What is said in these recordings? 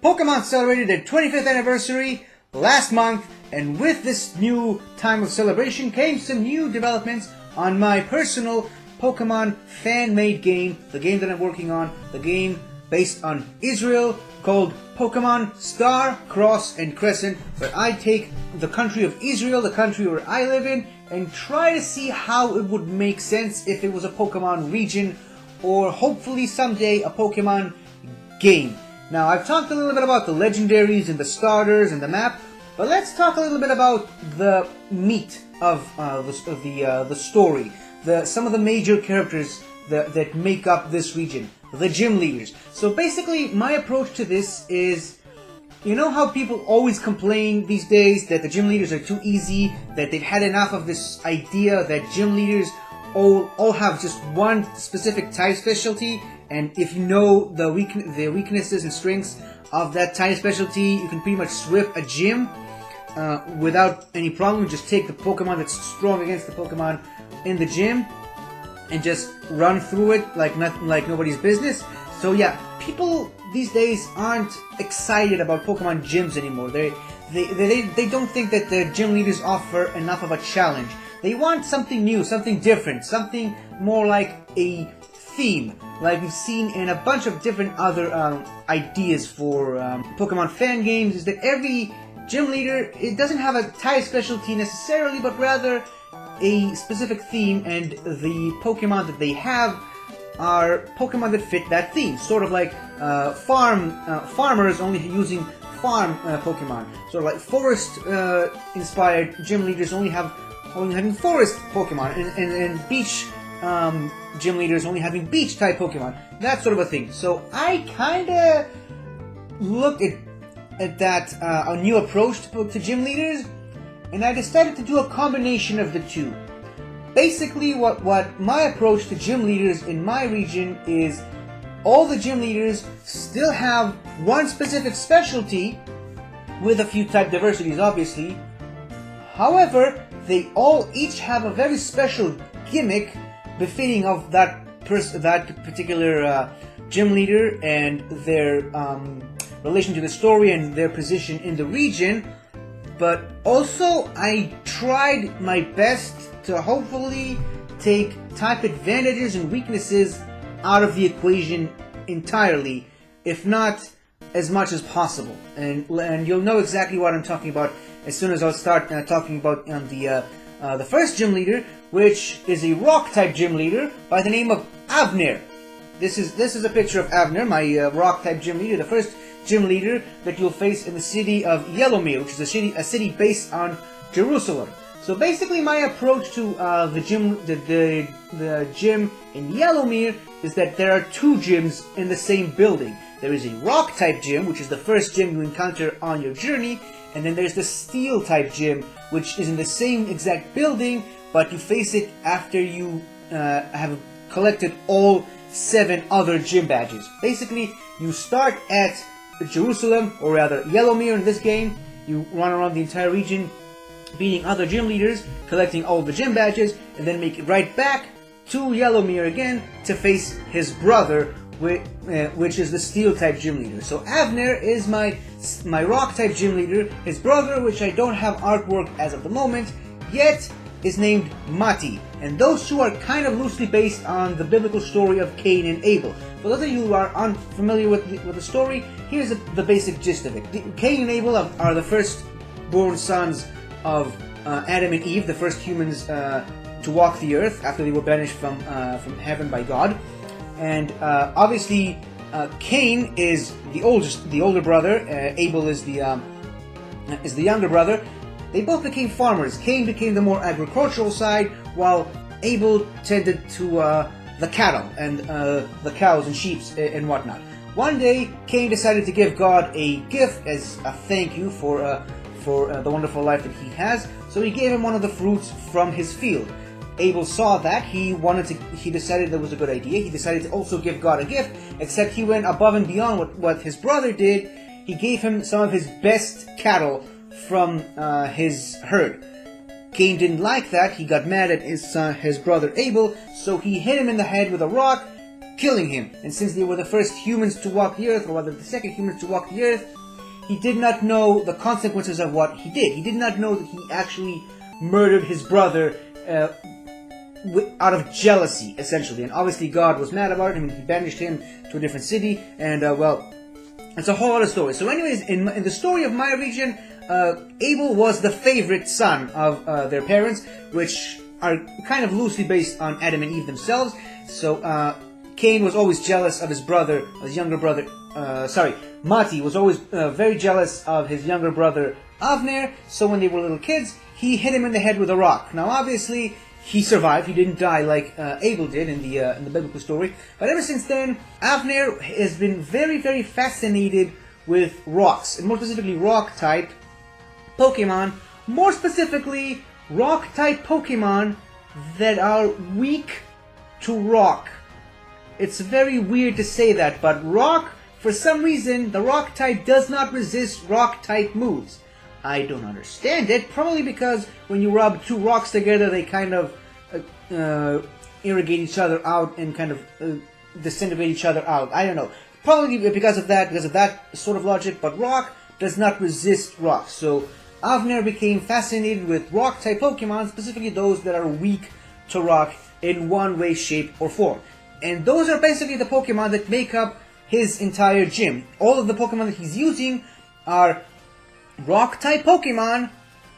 Pokemon celebrated their 25th anniversary last month, and with this new time of celebration came some new developments on my personal Pokemon fan-made game, the game that I'm working on, the game based on Israel called Pokemon Star, Cross, and Crescent, where I take the country of Israel, the country where I live in, and try to see how it would make sense if it was a Pokemon region, or hopefully someday a Pokemon game. Now, I've talked a little bit about the legendaries and the starters and the map, but let's talk a little bit about the meat of the story, some of the major characters that make up this region, the gym leaders. So basically, my approach to this is, you know how people always complain these days that the gym leaders are too easy, that they've had enough of this idea that gym leaders all have just one specific type specialty, and if you know the weaknesses and strengths of that type specialty, you can pretty much sweep a gym without any problem. Just take the Pokemon that's strong against the Pokemon in the gym and just run through it like nobody's business. So yeah, people these days aren't excited about Pokemon gyms anymore. They don't think that the gym leaders offer enough of a challenge. They want something new, something different, something more like a theme, like we've seen in a bunch of different other ideas for Pokemon fan games, is that every gym leader, it doesn't have a type specialty necessarily, but rather a specific theme, and the Pokemon that they have are Pokemon that fit that theme. Sort of like farmers only using farm Pokemon. Sort of like forest-inspired gym leaders only having forest Pokemon, and beach gym leaders only having beach-type Pokemon. That sort of a thing. So I kinda looked at that a new approach to gym leaders, and I decided to do a combination of the two. Basically, what my approach to gym leaders in my region is, all the gym leaders still have one specific specialty, with a few type diversities, obviously. However, they all each have a very special gimmick befitting of that particular gym leader and their relation to the story and their position in the region. But also, I tried my best to hopefully take type advantages and weaknesses out of the equation entirely, if not as much as possible. And you'll know exactly what I'm talking about as soon as I'll start talking about the first gym leader, which is a rock-type gym leader by the name of Avner. This is a picture of Avner, my rock-type gym leader, the first gym leader that you'll face in the city of Yellowmere, which is a city based on Jerusalem. So basically, my approach to the gym in Yellowmere is that there are two gyms in the same building. There is a rock-type gym, which is the first gym you encounter on your journey, and then there's the steel-type gym, which is in the same exact building, but you face it after you have collected all 7 other gym badges. Basically, you start at Jerusalem, or rather Yellowmere in this game. You run around the entire region, beating other gym leaders, collecting all the gym badges, and then make it right back to Yellowmere again to face his brother, which is the steel-type gym leader. So Avner is my rock-type gym leader. His brother, which I don't have artwork as of the moment, yet is named Mati. And those two are kind of loosely based on the biblical story of Cain and Abel. For those of you who are unfamiliar with the story, here's the basic gist of it. Cain and Abel are the first-born sons of Adam and Eve, the first humans to walk the earth after they were banished from heaven by God. And obviously, Cain is the older brother. Abel is the younger brother. They both became farmers. Cain became the more agricultural side, while Abel tended to the cattle and the cows and sheep and whatnot. One day, Cain decided to give God a gift as a thank you for the wonderful life that he has. So he gave him one of the fruits from his field. Abel saw that, he decided that was a good idea. He decided to also give God a gift, except he went above and beyond what his brother did. He gave him some of his best cattle from his herd. Cain didn't like that. He got mad at his brother Abel, so he hit him in the head with a rock, killing him. And since they were the first humans to walk the earth, or rather the second humans to walk the earth, he did not know the consequences of what he did. He did not know that he actually murdered his brother out of jealousy, essentially. And obviously God was mad about it, and he banished him to a different city, and well, it's a whole other story. So anyways, in the story of my region, Abel was the favorite son of their parents, which are kind of loosely based on Adam and Eve themselves. So Cain was always jealous of his brother, his younger brother, Mati was always very jealous of his younger brother Avner, so when they were little kids, he hit him in the head with a rock. Now obviously, he survived, he didn't die like Abel did in the biblical story, but ever since then, Avner has been very, very fascinated with rocks, and more specifically rock-type Pokemon, more specifically rock-type Pokemon that are weak to rock. It's very weird to say that, but rock, for some reason, the rock type does not resist rock type moves. I don't understand it, probably because when you rub two rocks together, they kind of irrigate each other out and kind of disintegrate each other out. I don't know. Probably because of that sort of logic, but rock does not resist rock. So Avner became fascinated with rock type Pokemon, specifically those that are weak to rock in one way, shape, or form. And those are basically the Pokemon that make up his entire gym. All of the Pokemon that he's using are rock-type Pokemon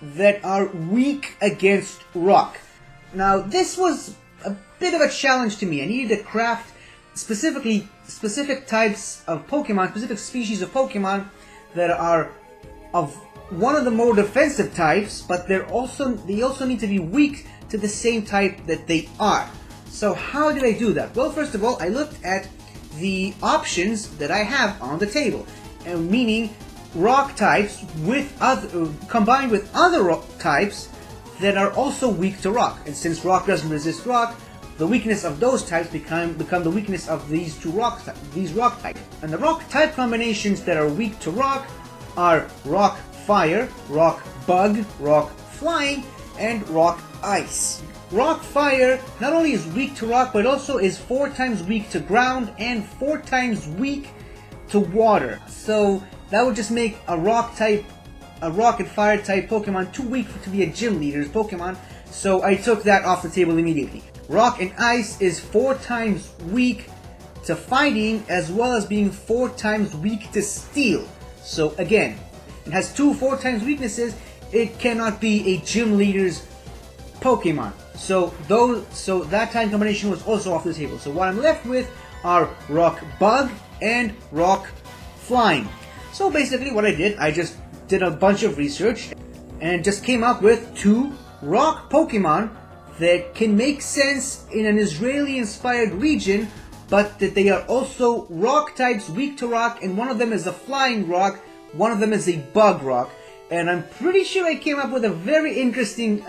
that are weak against rock. Now, this was a bit of a challenge to me. I needed to craft specific types of Pokemon, specific species of Pokemon that are of one of the more defensive types, but they also need to be weak to the same type that they are. So how did I do that? Well, first of all, I looked at the options that I have on the table, and meaning rock types combined with other rock types that are also weak to rock. And since rock doesn't resist rock, the weakness of those types become the weakness of these rock types. And the rock type combinations that are weak to rock are rock fire, rock bug, rock flying, and rock ice. Rock fire not only is weak to rock, but also is 4 times weak to ground and 4 times weak to water. So that would just make a rock and fire type Pokemon too weak to be a gym leader's Pokemon. So I took that off the table immediately. Rock and ice is 4 times weak to fighting, as well as being 4 times weak to steel. So again, it has 4 times weaknesses. It cannot be a gym leader's Pokemon. So that time combination was also off the table. So what I'm left with are Rock Bug and Rock Flying. So basically what I just did a bunch of research and just came up with 2 rock Pokemon that can make sense in an Israeli-inspired region, but that they are also rock types weak to rock, and one of them is a flying rock, one of them is a bug rock. And I'm pretty sure I came up with a very interesting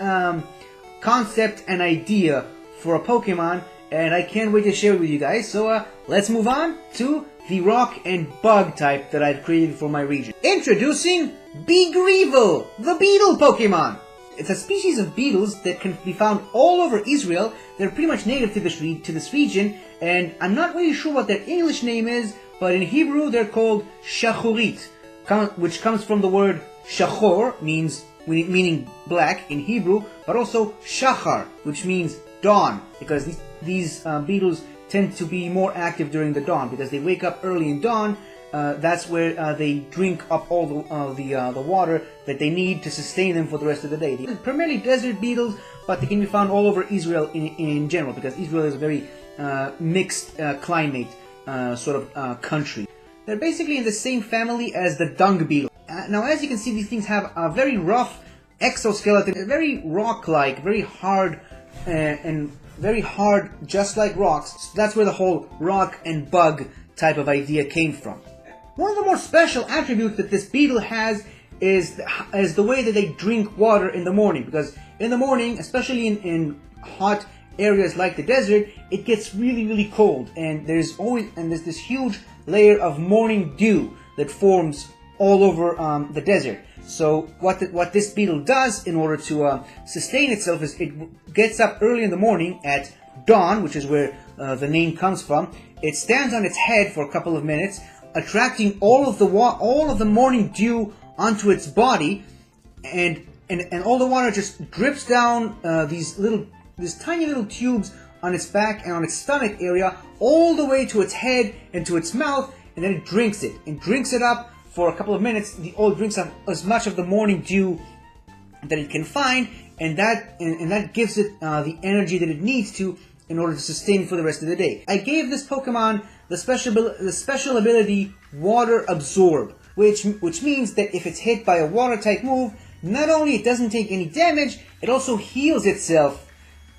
concept and idea for a Pokemon, and I can't wait to share it with you guys. So let's move on to the rock and bug type that I've created for my region. Introducing Begreevil, the beetle Pokemon. It's a species of beetles that can be found all over Israel. They're pretty much native to this region, and I'm not really sure what their English name is, but in Hebrew they're called Shachorit, which comes from the word Shachor, meaning black in Hebrew, but also Shachar, which means dawn, because these beetles tend to be more active during the dawn, because they wake up early in dawn. That's where they drink up all the water that they need to sustain them for the rest of the day. They're primarily desert beetles, but they can be found all over Israel in general, because Israel is a very mixed climate sort of country. They're basically in the same family as the dung beetle. Now, as you can see, these things have a very rough exoskeleton, very rock-like, very hard, just like rocks. So that's where the whole rock and bug type of idea came from. One of the more special attributes that this beetle has is the way that they drink water in the morning, because in the morning, especially in hot areas like the desert, it gets really, really cold, and there's this huge layer of morning dew that forms all over the desert. So what this beetle does in order to sustain itself is it gets up early in the morning at dawn, which is where the name comes from. It stands on its head for a couple of minutes, attracting all of the morning dew onto its body, and all the water just drips down these tiny little tubes on its back and on its stomach area, all the way to its head and to its mouth, and then it drinks it. And drinks it up for a couple of minutes. The oil drinks up as much of the morning dew that it can find, and that gives it the energy that it needs to in order to sustain for the rest of the day. I gave this Pokemon the special ability Water Absorb, which means that if it's hit by a water type move, not only it doesn't take any damage, it also heals itself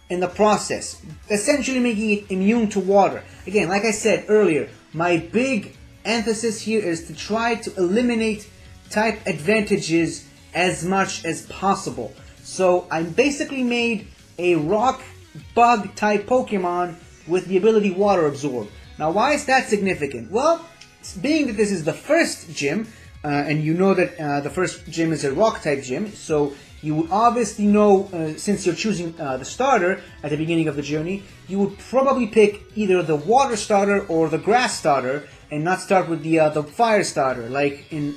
in the process, essentially making it immune to water. Again, like I said earlier, my big emphasis here is to try to eliminate type advantages as much as possible. So I basically made a rock bug type Pokemon with the ability Water Absorb. Now, why is that significant? Well, being that this is the first gym, and you know that the first gym is a rock type gym, so you would obviously know, since you're choosing the starter at the beginning of the journey, you would probably pick either the water starter or the grass starter, and not start with the fire starter, like in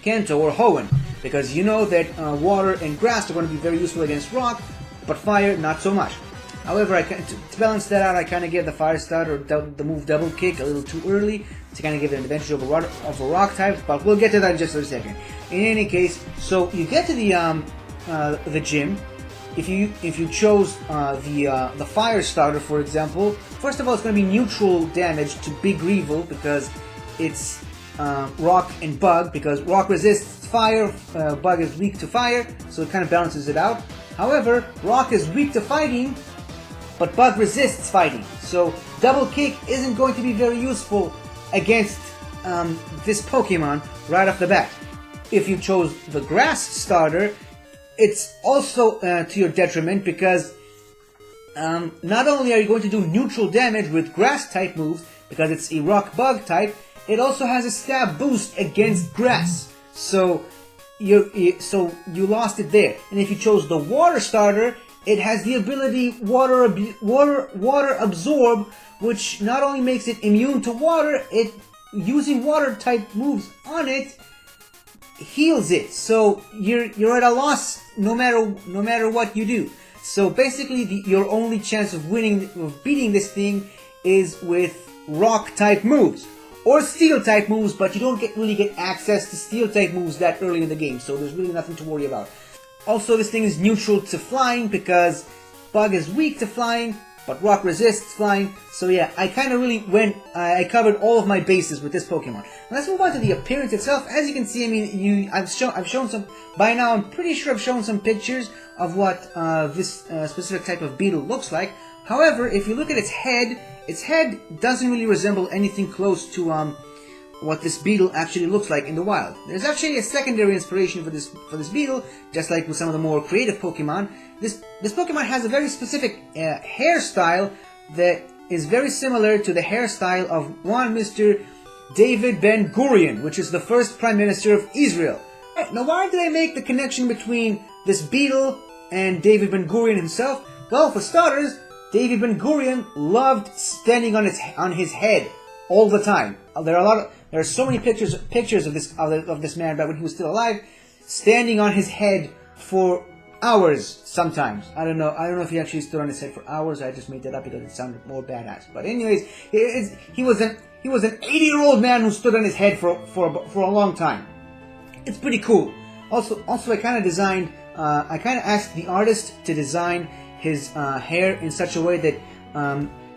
Kanto or Hoenn, because you know that water and grass are going to be very useful against rock, but fire, not so much. However, to balance that out, I kind of gave the fire starter the move Double Kick a little too early to kind of give it an advantage over a rock type, but we'll get to that in just a second. In any case, so you get to the gym. If you chose the fire starter, for example, first of all, it's going to be neutral damage to Big Revel because it's rock and bug, because rock resists fire, bug is weak to fire, so it kind of balances it out. However, rock is weak to fighting, but bug resists fighting, so Double Kick isn't going to be very useful against this Pokemon right off the bat. If you chose the grass starter, it's also to your detriment, because not only are you going to do neutral damage with grass type moves, because it's a rock bug type, it also has a stab boost against grass. So you lost it there. And if you chose the water starter, it has the ability Water Absorb, which not only makes it immune to water, it using water type moves on it heals it. So you're at a loss no matter what you do. So basically, your only chance of beating this thing is with rock type moves or steel type moves, but you don't really get access to steel type moves that early in the game, so there's really nothing to worry about. Also, this thing is neutral to flying because bug is weak to flying, but rock resists flying. So yeah, I kind of really I covered all of my bases with this Pokemon. Let's move on to the appearance itself. As you can see, I mean, I've shown some by now. I'm pretty sure I've shown some pictures of what this specific type of beetle looks like. However, if you look at its head doesn't really resemble anything close to what this beetle actually looks like in the wild. There's actually a secondary inspiration for this beetle, just like with some of the more creative Pokemon. This Pokemon has a very specific hairstyle that is very similar to the hairstyle of one Mr. David Ben-Gurion, which is the first Prime Minister of Israel. Now, why did I make the connection between this beetle and David Ben-Gurion himself? Well, for starters, David Ben-Gurion loved standing on his head all the time. There are so many pictures of this man back when he was still alive, standing on his head for hours sometimes. I don't know if he actually stood on his head for hours. I just made that up because it sounded more badass. But anyways, he was an 80-year-old man who stood on his head for a long time. It's pretty cool. Also, I kind of asked the artist to design his hair in such a way that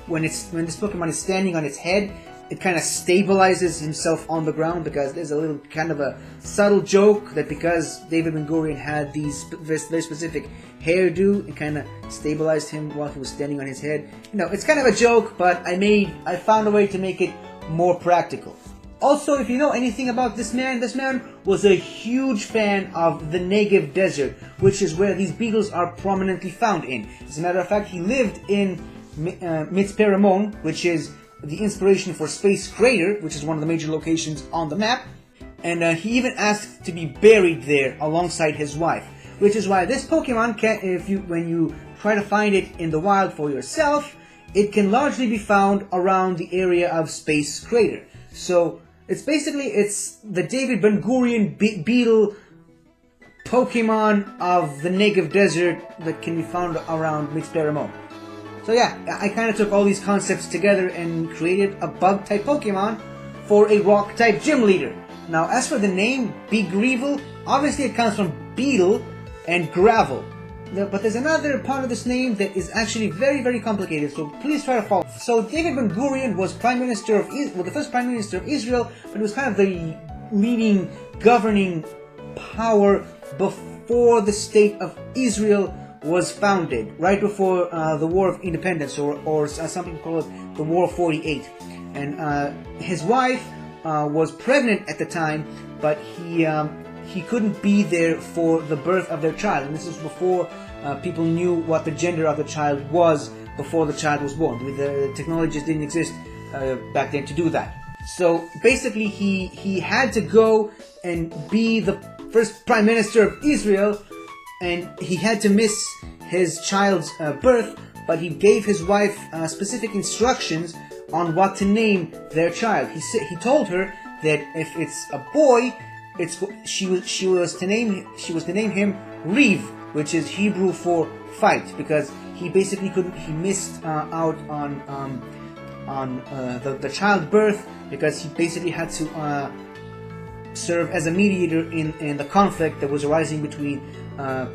when this Pokemon is standing on its head, it kind of stabilizes himself on the ground, because there's a little kind of a subtle joke that because David Ben-Gurion had these very specific hairdo, it kind of stabilized him while he was standing on his head. You know, it's kind of a joke, but I found a way to make it more practical. Also, if you know anything about this man was a huge fan of the Negev Desert, which is where these beetles are prominently found in. As a matter of fact, he lived in Mitzpe Ramon, which is the inspiration for Space Crater, which is one of the major locations on the map. and he even asked to be buried there alongside his wife. Which is why this Pokemon can, when you try to find it in the wild for yourself, it can largely be found around the area of Space Crater. So it's the David Ben Gurion beetle Pokemon of the Negev Desert that can be found around Mitzperamon. So yeah, I kind of took all these concepts together and created a bug-type Pokemon for a rock-type gym leader. Now, as for the name, Beegreevil, obviously it comes from beetle and gravel. But there's another part of this name that is actually very, very complicated, so please try to follow. So David Ben Gurion was Prime Minister of the first Prime Minister of Israel, but he was kind of the leading governing power before the state of Israel was founded, right before the War of Independence, or some people call it the War of 48. And his wife was pregnant at the time, but he couldn't be there for the birth of their child. And this is before people knew what the gender of the child was before the child was born. The technologies didn't exist back then to do that. So basically he had to go and be the first Prime Minister of Israel, and he had to miss his child's birth, but he gave his wife specific instructions on what to name their child. He told her that if it's a boy, she was to name him Reeve, which is Hebrew for fight, because he basically he missed out on the childbirth, because he basically had to serve as a mediator in the conflict that was arising between the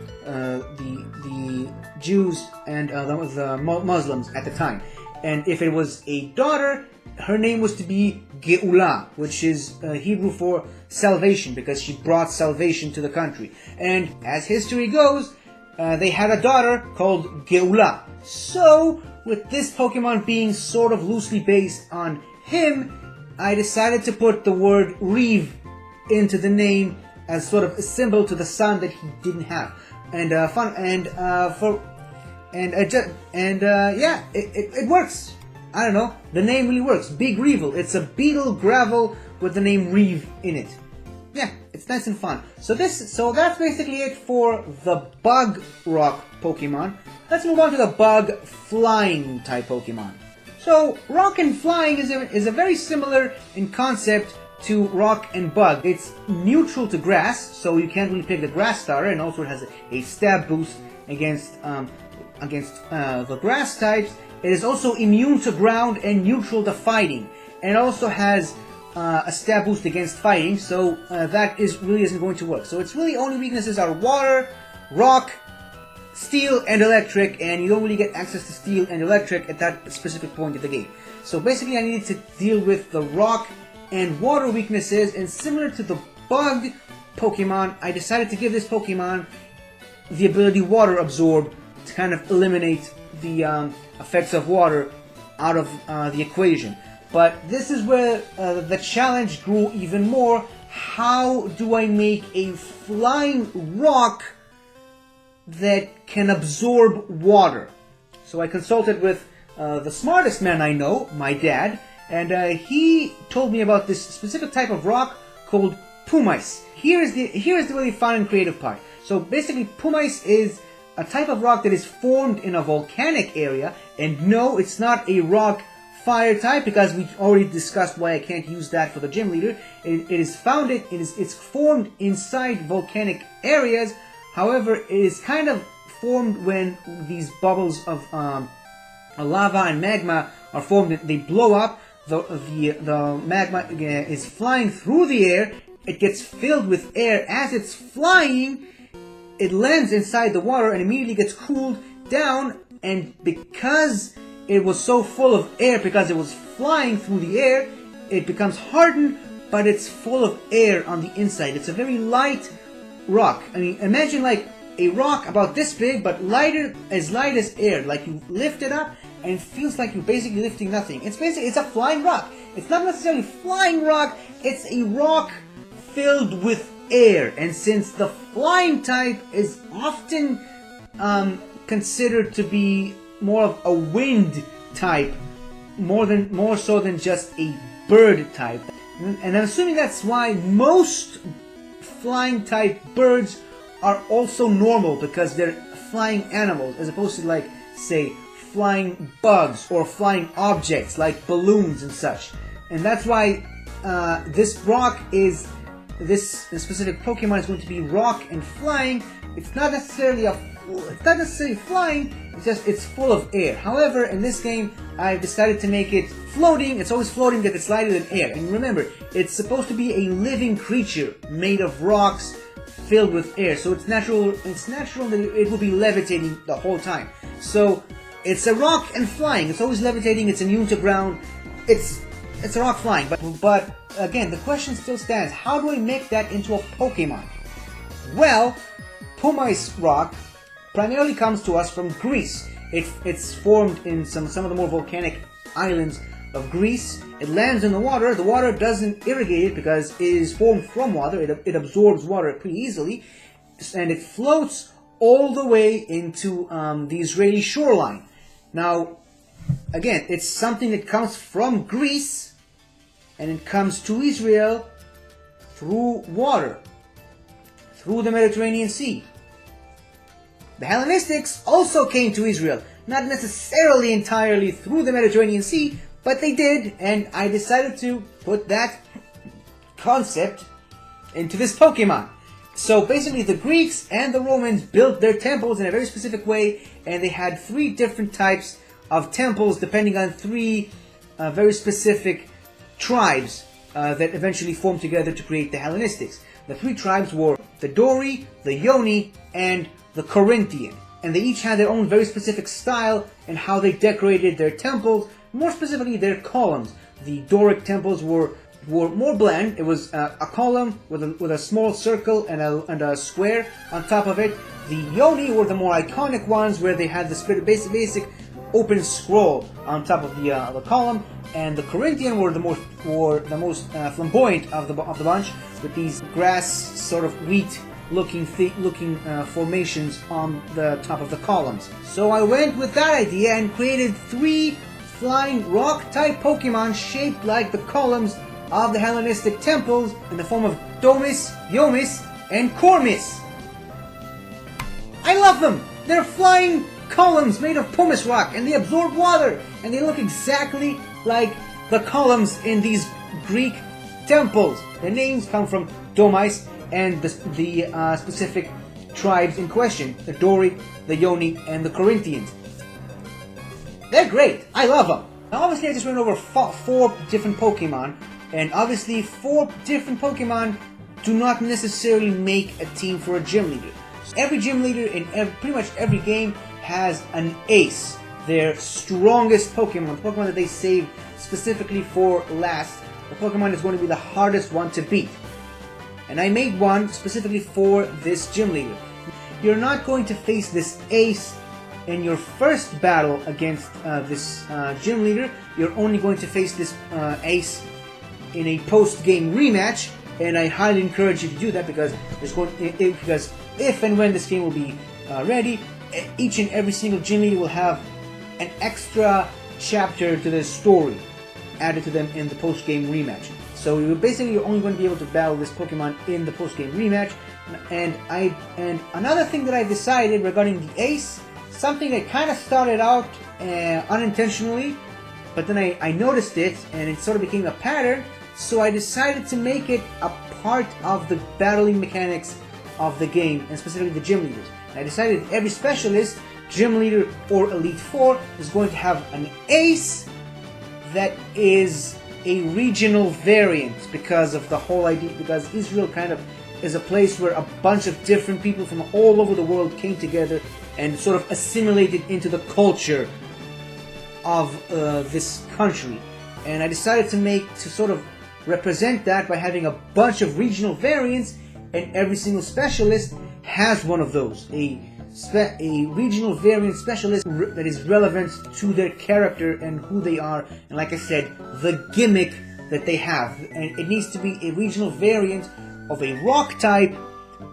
Jews and the Muslims at the time. And if it was a daughter, her name was to be Geula, which is Hebrew for salvation, because she brought salvation to the country. And as history goes, they had a daughter called Geula. So, with this Pokemon being sort of loosely based on him, I decided to put the word Reeve into the name as sort of a symbol to the son that he didn't have. And it works. I don't know, the name really works. Beegreevil. It's a beetle gravel with the name Reeve in it. Yeah, it's nice and fun. So that's basically it for the bug rock Pokemon. Let's move on to the bug flying type Pokemon. So rock and flying is a very similar in concept to rock and bug. It's neutral to grass, so you can't really pick the grass starter, and also it has a stab boost against the grass types. It is also immune to ground and neutral to fighting, and it also has a stab boost against fighting, so that really isn't going to work. So its really only weaknesses are water, rock, steel, and electric, and you don't really get access to steel and electric at that specific point of the game. So basically I needed to deal with the rock and water weaknesses, and similar to the bug Pokemon, I decided to give this Pokemon the ability Water Absorb to kind of eliminate the effects of water out of the equation. But this is where the challenge grew even more. How do I make a flying rock that can absorb water? So I consulted with the smartest man I know, my dad, and he told me about this specific type of rock called pumice. Here's the really fun and creative part. So basically, pumice is a type of rock that is formed in a volcanic area, and no, it's not a rock fire type, because we already discussed why I can't use that for the gym leader. It's formed inside volcanic areas. However, it is kind of formed when these bubbles of lava and magma are formed. They blow up. The magma is flying through the air. It gets filled with air. As it's flying, it lands inside the water and immediately gets cooled down. And because it was so full of air, because it was flying through the air, it becomes hardened, but it's full of air on the inside. It's a very light rock. I mean, imagine like a rock about this big, but light as air. Like you lift it up, and it feels like you're basically lifting nothing. It's a flying rock. It's not necessarily flying rock. It's a rock filled with air. And since the flying type is often considered to be more of a wind type, more so than just a bird type, And I'm assuming that's why most flying type birds are also normal, because they're flying animals as opposed to, like, say, flying bugs or flying objects like balloons and such. And that's why this specific Pokemon is going to be rock and flying. It's not necessarily flying, it's full of air. However, in this game, I've decided to make it floating. It's always floating because it's lighter than air. And remember, it's supposed to be a living creature made of rocks filled with air. So it's natural that it will be levitating the whole time. So it's a rock and flying. It's always levitating. It's immune to ground. It's a rock flying. But again, the question still stands. How do I make that into a Pokemon? Well, Pumice rock primarily comes to us from Greece. It's formed in some of the more volcanic islands of Greece. It lands in the water. The water doesn't irrigate it because it is formed from water. It absorbs water pretty easily, and it floats all the way into the Israeli shoreline. Now, again, it's something that comes from Greece, and it comes to Israel through water, through the Mediterranean Sea. The Hellenistics also came to Israel, not necessarily entirely through the Mediterranean Sea, but they did, and I decided to put that concept into this Pokemon. So basically, the Greeks and the Romans built their temples in a very specific way, and they had 3 different types of temples depending on 3 very specific tribes that eventually formed together to create the Hellenistics. The 3 tribes were the Dori, the Ioni, and the Corinthian. And they each had their own very specific style and how they decorated their temples, more specifically their columns. The Doric temples were more bland. It was a column with a small circle and a square on top of it. The Ioni were the more iconic ones, where they had the basic open scroll on top of the column, and the Corinthian were the most flamboyant of the bunch, with these grass sort of wheat looking formations on the top of the columns. So I went with that idea and created 3 flying rock type Pokemon shaped like the columns of the Hellenistic temples in the form of Domis, Iomis, and Cormis. I love them! They're flying columns made of pumice rock, and they absorb water, and they look exactly like the columns in these Greek temples. The names come from Domis and the specific tribes in question, the Dori, the Ioni, and the Corinthians. They're great. I love them. Now, obviously, I just went over 4 different Pokemon, and obviously 4 different Pokemon do not necessarily make a team for a gym leader. So every gym leader in pretty much every game has an ace, their strongest Pokemon, the Pokemon that they save specifically for last. The Pokemon is going to be the hardest one to beat. And I made one specifically for this gym leader. You're not going to face this ace in your first battle against this gym leader. You're only going to face this ace in a post-game rematch, and I highly encourage you to do that because if and when this game will be ready, each and every single gym leader will have an extra chapter to the story added to them in the post-game rematch. So you're only going to be able to battle this Pokemon in the post-game rematch. And another thing that I decided regarding the ace, something that kind of started out unintentionally, but then I noticed it and it sort of became a pattern. So I decided to make it a part of the battling mechanics of the game, and specifically the gym leaders. And I decided every specialist, gym leader or Elite Four, is going to have an ace that is a regional variant because of the whole idea, because Israel kind of is a place where a bunch of different people from all over the world came together and sort of assimilated into the culture of this country. And I decided to sort of represent that by having a bunch of regional variants, and every single specialist has one of those. A regional variant specialist that is relevant to their character and who they are, and like I said, the gimmick that they have. And it needs to be a regional variant of a rock type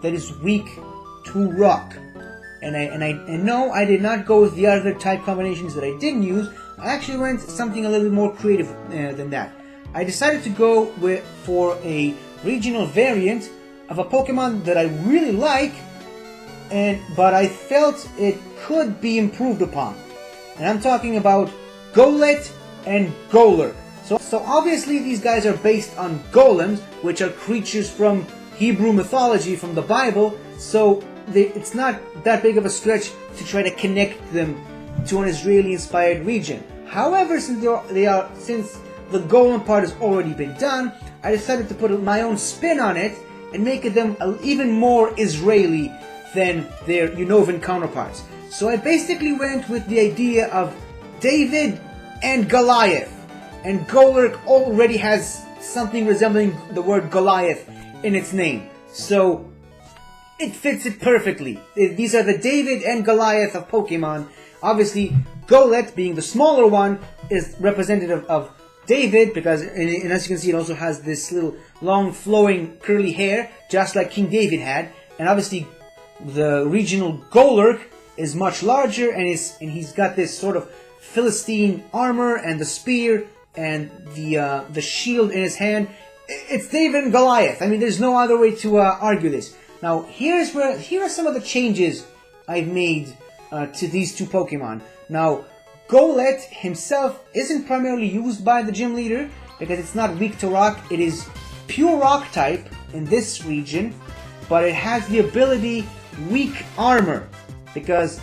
that is weak to rock. And no, I did not go with the other type combinations that I didn't use. I actually went something a little bit more creative than that. I decided to go for a regional variant of a Pokemon that I really like, but I felt it could be improved upon. And I'm talking about Golett and Golurk. So obviously these guys are based on golems, which are creatures from Hebrew mythology, from the Bible, so it's not that big of a stretch to try to connect them to an Israeli-inspired region. However, since the golem part has already been done, I decided to put my own spin on it and make them even more Israeli than their Unovan counterparts. So I basically went with the idea of David and Goliath, and Golurk already has something resembling the word Goliath in its name, so it fits it perfectly. These are the David and Goliath of Pokemon. Obviously, Golett, being the smaller one, is representative of David, because, and as you can see, it also has this little long flowing curly hair, just like King David had. And obviously, the regional Golurk is much larger, and he's got this sort of Philistine armor and the spear and the shield in his hand. It's David and Goliath. I mean, there's no other way to argue this. Now, here are some of the changes I've made to these two Pokemon. Now, Golett himself isn't primarily used by the gym leader because it's not weak to rock. It is pure rock type in this region, but it has the ability weak armor, because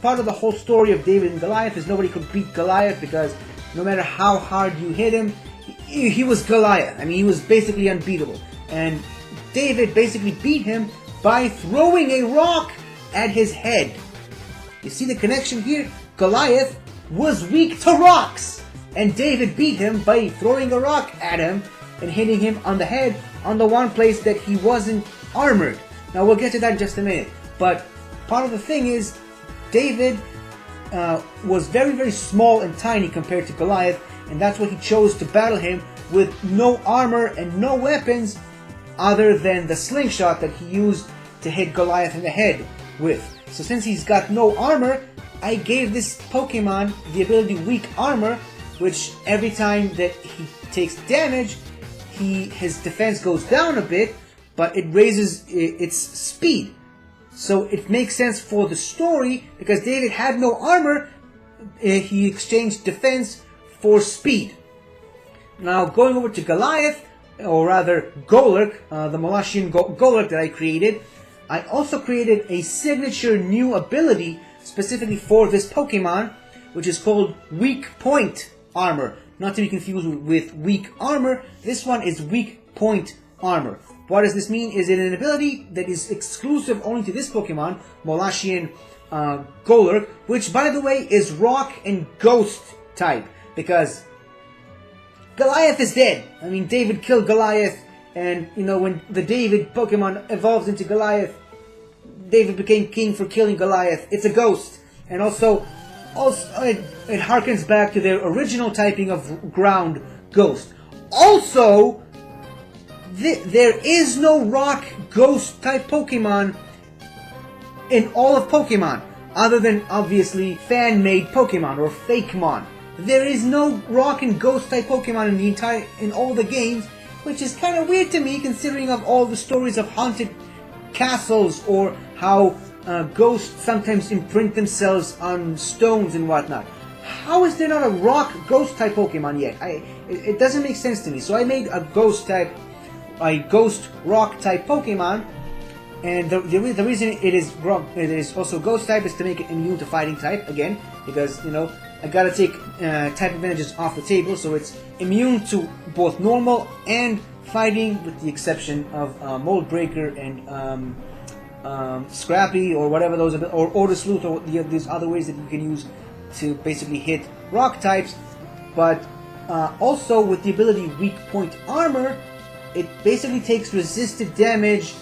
part of the whole story of David and Goliath is nobody could beat Goliath, because no matter how hard you hit him, he was Goliath. I mean, he was basically unbeatable. And David basically beat him by throwing a rock at his head. You see the connection here? Goliath was weak to rocks, and David beat him by throwing a rock at him and hitting him on the head on the one place that he wasn't armored. Now, we'll get to that in just a minute. But part of the thing is, David was very, very small and tiny compared to Goliath, and that's why he chose to battle him with no armor and no weapons other than the slingshot that he used to hit Goliath in the head with. So since he's got no armor, I gave this Pokemon the ability weak armor, which every time that he takes damage, his defense goes down a bit, but it raises its speed. So it makes sense for the story, because David had no armor, he exchanged defense for speed. Now, going over to Goliath, or rather Golurk, the Molashian Golurk that I created, I also created a signature new ability specifically for this Pokemon, which is called Weak Point Armor. Not to be confused with Weak Armor, this one is Weak Point Armor. What does this mean? Is it an ability that is exclusive only to this Pokemon, Molashian Golurk, which, by the way, is Rock and Ghost type, because Goliath is dead. I mean, David killed Goliath, and, you know, when the David Pokemon evolves into Goliath, David became king for killing Goliath. It's a ghost. And also it harkens back to their original typing of ground ghost. Also, there is no rock ghost type Pokemon in all of Pokemon, other than obviously fan-made Pokemon or Fakemon. There is no rock and ghost type Pokemon in all the games, which is kind of weird to me, considering of all the stories of haunted castles, or how ghosts sometimes imprint themselves on stones and whatnot. How is there not a rock ghost type Pokemon yet? It doesn't make sense to me. So I made a ghost rock type Pokemon, and the reason it is also ghost type is to make it immune to fighting type, again, because, you know, I gotta take type advantages off the table, so it's immune to both normal and fighting, with the exception of Mold Breaker and Scrappy, or whatever those are, or Order Sleuth, or these other ways that you can use to basically hit rock types. But also with the ability Weak Point Armor, it basically takes resisted damage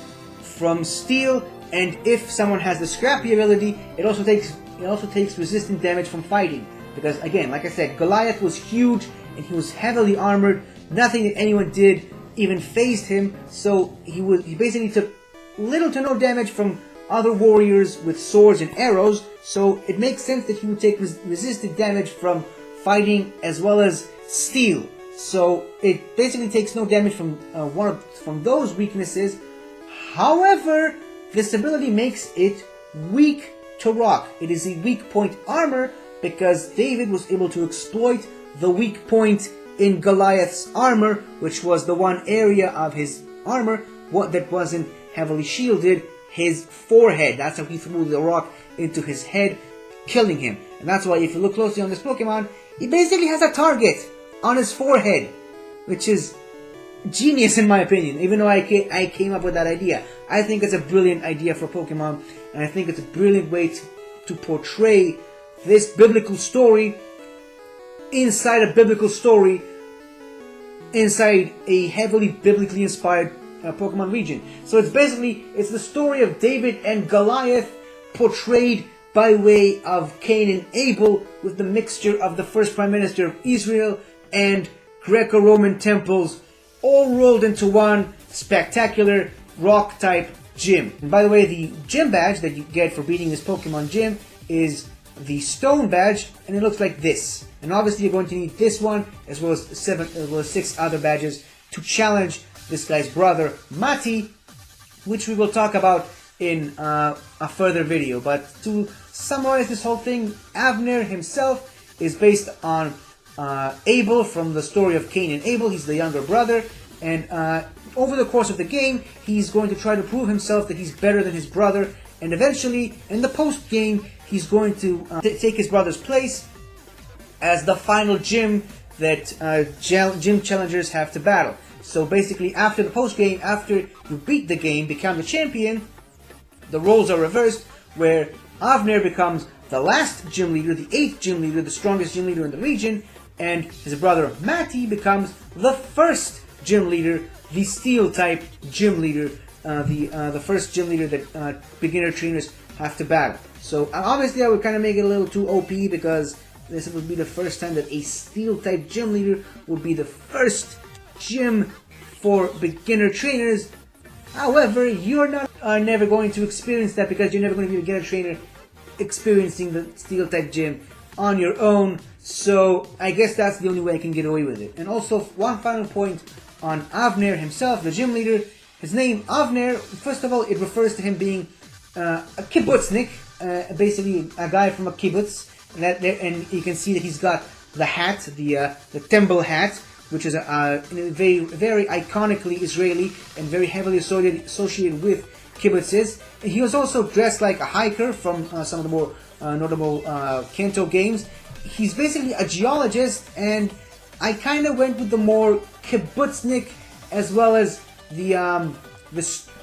from steel, and if someone has the Scrappy ability, it also takes resistant damage from fighting. Because again, like I said, Goliath was huge and he was heavily armored. Nothing that anyone did even phased him, so he basically took little to no damage from other warriors with swords and arrows, so it makes sense that he would take resisted damage from fighting as well as steel. so it basically takes no damage from from those weaknesses. However, this ability makes it weak to rock. It is a weak point armor because David was able to exploit the weak point in Goliath's armor, which was the one area of his armor that wasn't heavily shielded, his forehead. That's how he threw the rock into his head, killing him. And that's why if you look closely on this Pokemon, he basically has a target on his forehead, which is genius in my opinion, even though I came up with that idea. I think it's a brilliant idea for Pokemon, and I think it's a brilliant way to portray this biblical story inside a biblical story, inside a heavily biblically inspired Pokemon region. So it's the story of David and Goliath portrayed by way of Cain and Abel, with the mixture of the first Prime Minister of Israel and Greco-Roman temples all rolled into one spectacular rock-type gym. And by the way, the gym badge that you get for beating this Pokemon gym is the stone badge, and it looks like this. And obviously you're going to need this one, as well as 6 other badges to challenge this guy's brother, Mati, which we will talk about in a further video. But to summarize this whole thing, Avner himself is based on Abel from the story of Cain and Abel. He's the younger brother, and over the course of the game, he's going to try to prove himself that he's better than his brother, and eventually, in the post-game, he's going to take his brother's place as the final gym that gym challengers have to battle. So basically, after the post-game, after you beat the game, become the champion, the roles are reversed, where Avner becomes the last gym leader, the 8th gym leader, the strongest gym leader in the region, and his brother Mati becomes the first gym leader, the Steel-type gym leader, the first gym leader that beginner trainers have to battle. So obviously I would kind of make it a little too OP, because this would be the first time that a Steel-type gym leader would be the first gym for beginner trainers. However, you're not never going to experience that, because you're never going to be a beginner trainer experiencing the Steel-type gym on your own. So I guess that's the only way I can get away with it. And also, one final point on Avner himself, the gym leader. His name, Avner, first of all, it refers to him being a kibbutznik, basically a guy from a kibbutz. And you can see that he's got the hat, the temple hat, which is very, very iconically Israeli and very heavily associated with kibbutzes. And he was also dressed like a hiker from some of the more notable Kanto games. He's basically a geologist, and I kind of went with the more kibbutznik as well as the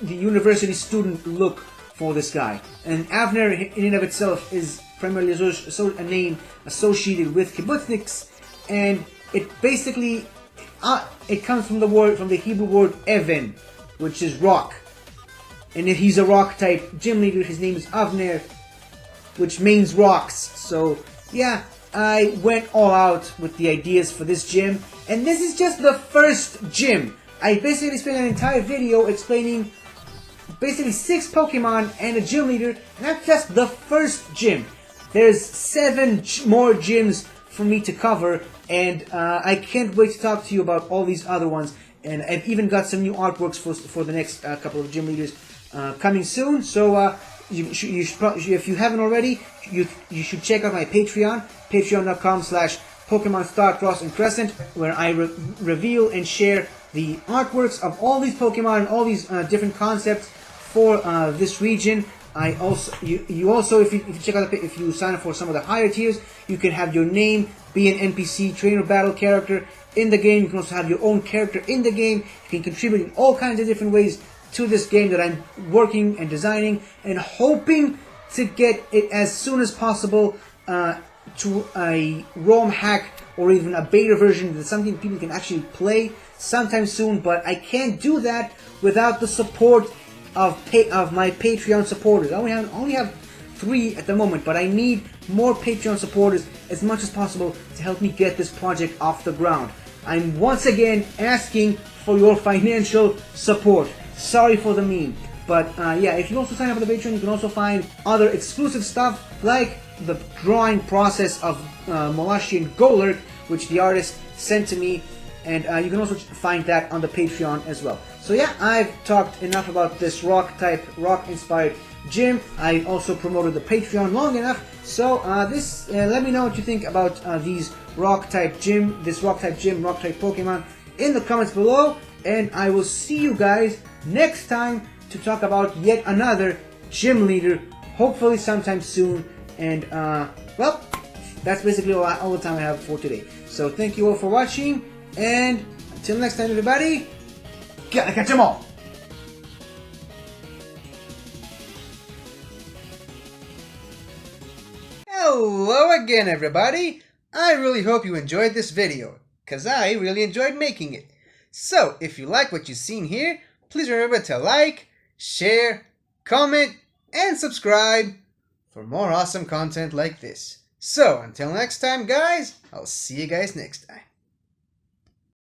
university student look for this guy. And Avner, in and of itself, is primarily a name associated with kibbutzniks, and it basically it comes from the Hebrew word even, which is rock. And if he's a rock type gym leader, his name is Avner, which means rocks. So yeah, I went all out with the ideas for this gym, and this is just the first gym. I basically spent an entire video explaining basically 6 Pokemon and a gym leader, and that's just the first gym. There's 7 more gyms for me to cover, and I can't wait to talk to you about all these other ones. And I've even got some new artworks for the next couple of gym leaders coming soon. So you should, if you haven't already, you should check out my Patreon, patreon.com/Pokemon Star Cross and Crescent, where I reveal and share the artworks of all these Pokemon and all these different concepts for this region. I also, you also, if you check out if you sign up for some of the higher tiers, you can have your name be an NPC trainer battle character in the game. You can also have your own character in the game. You can contribute in all kinds of different ways to this game that I'm working and designing and hoping to get it as soon as possible to a ROM hack or even a beta version. That's something people can actually play sometime soon, but I can't do that without the support of my Patreon supporters. I only have 3 at the moment, but I need more Patreon supporters as much as possible to help me get this project off the ground. I'm once again asking for your financial support. Sorry for the meme, but yeah, if you also sign up for the Patreon, you can also find other exclusive stuff like the drawing process of Molashi and Golurk, which the artist sent to me and you can also find that on the Patreon as well. So yeah, I've talked enough about this rock-inspired gym. I also promoted the Patreon long enough. So let me know what you think about these rock-type gym Pokemon in the comments below, and I will see you guys next time to talk about yet another gym leader, hopefully sometime soon. And well, that's basically all the time I have for today. So thank you all for watching, and until next time, everybody, gotta catch 'em all! Hello again, everybody! I really hope you enjoyed this video, cause I really enjoyed making it. So, if you like what you've seen here, please remember to like, share, comment, and subscribe for more awesome content like this. So, until next time, guys, I'll see you guys next time.